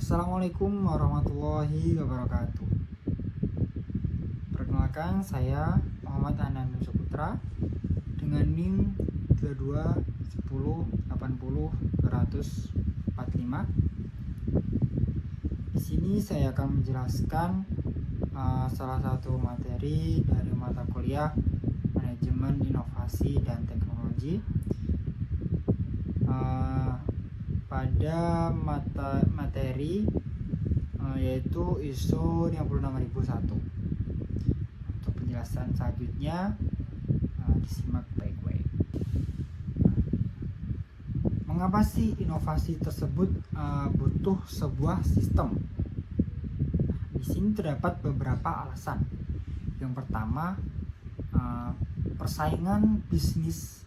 Assalamualaikum warahmatullahi wabarakatuh. Perkenalkan, saya Muhammad Anand Saputra dengan NIM 22 10 80 245. Di sini saya akan menjelaskan salah satu materi dari mata kuliah Manajemen Inovasi dan Teknologi pada materi yaitu ISO 56001. Untuk penjelasan selanjutnya disimak baik-baik. Mengapa sih inovasi tersebut butuh sebuah sistem? Di sini terdapat beberapa alasan. Yang pertama, persaingan bisnis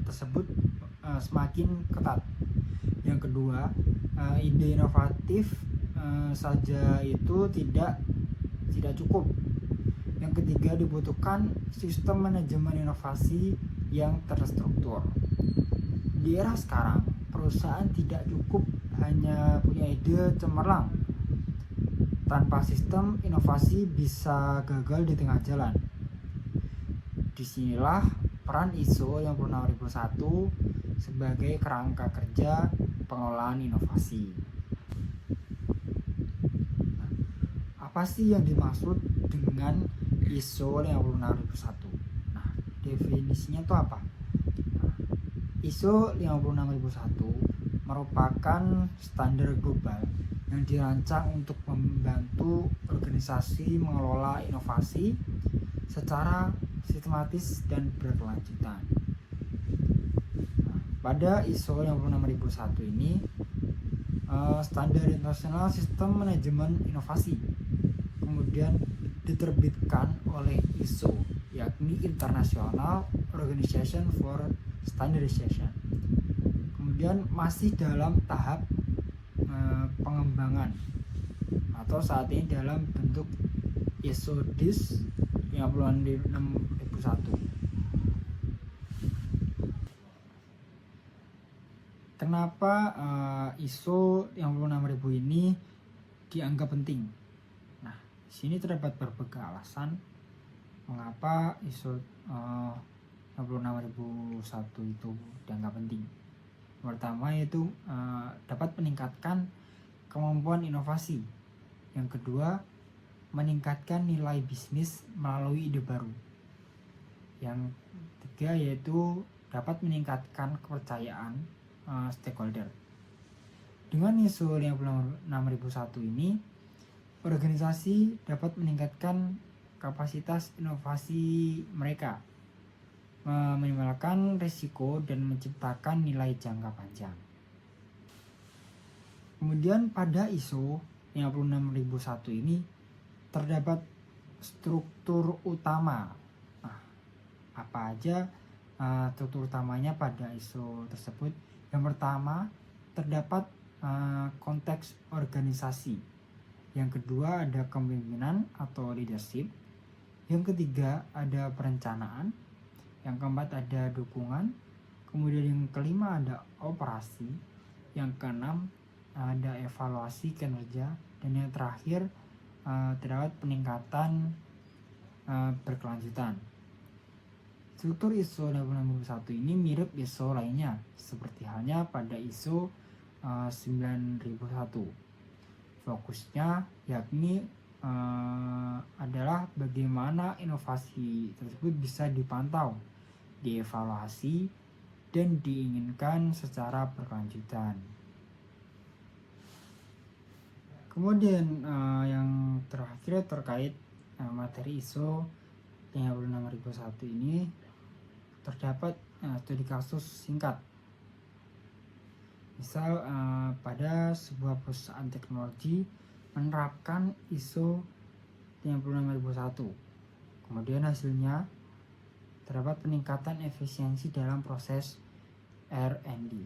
tersebut semakin ketat. Yang kedua, ide inovatif saja itu tidak cukup. Yang ketiga, dibutuhkan sistem manajemen inovasi yang terstruktur. Di era sekarang, perusahaan tidak cukup hanya punya ide cemerlang. Tanpa sistem, inovasi bisa gagal di tengah jalan. Disinilah peran ISO 56001 sebagai kerangka kerja pengelolaan inovasi. Apa sih yang dimaksud dengan ISO 56001? Nah, definisinya itu apa? ISO 56001 merupakan standar global yang dirancang untuk membantu organisasi mengelola inovasi secara sistematis dan berkelanjutan. Pada ISO 56001 ini standar internasional sistem manajemen inovasi kemudian diterbitkan oleh ISO, yakni International Organization for Standardization. Kemudian masih dalam tahap pengembangan atau saat ini dalam bentuk ISO DIS 56001. Kenapa ISO 56000 ini dianggap penting? Nah, di sini terdapat berbagai alasan mengapa ISO 56001 itu dianggap penting. Pertama yaitu dapat meningkatkan kemampuan inovasi. Yang kedua, meningkatkan nilai bisnis melalui ide baru. Yang ketiga yaitu dapat meningkatkan kepercayaan stakeholder. Dengan ISO 56001 ini, organisasi dapat meningkatkan kapasitas inovasi mereka, meminimalkan risiko dan menciptakan nilai jangka panjang. Kemudian pada ISO 56001 ini terdapat struktur utama. Nah, apa aja struktur utamanya pada ISO tersebut? Yang pertama, terdapat konteks organisasi. Yang kedua, ada kepemimpinan atau leadership. Yang ketiga, ada perencanaan. Yang keempat, ada dukungan. Kemudian yang kelima, ada operasi. Yang keenam, ada evaluasi kinerja. Dan yang terakhir, terdapat peningkatan berkelanjutan. Struktur ISO 56001 ini mirip ISO lainnya, seperti halnya pada ISO 9001. Fokusnya yakni adalah bagaimana inovasi tersebut bisa dipantau, dievaluasi, dan diinginkan secara berkelanjutan. Kemudian yang terakhir terkait materi ISO 56001 ini terdapat studi kasus singkat. Misal pada sebuah perusahaan teknologi menerapkan ISO 56001. Kemudian hasilnya terdapat peningkatan efisiensi dalam proses R&D.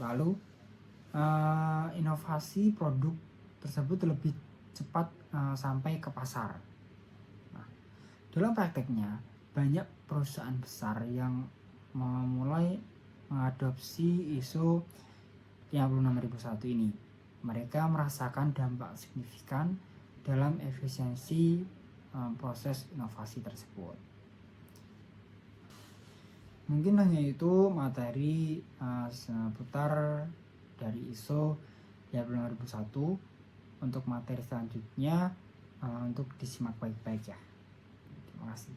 Lalu inovasi produk tersebut lebih cepat sampai ke pasar. Nah, dalam prakteknya banyak perusahaan besar yang memulai mengadopsi ISO 56001 ini. mereka merasakan dampak signifikan dalam efisiensi proses inovasi tersebut. Mungkin hanya itu materi seputar dari ISO 26001. Untuk materi selanjutnya untuk disimak baik-baik ya. Terima kasih.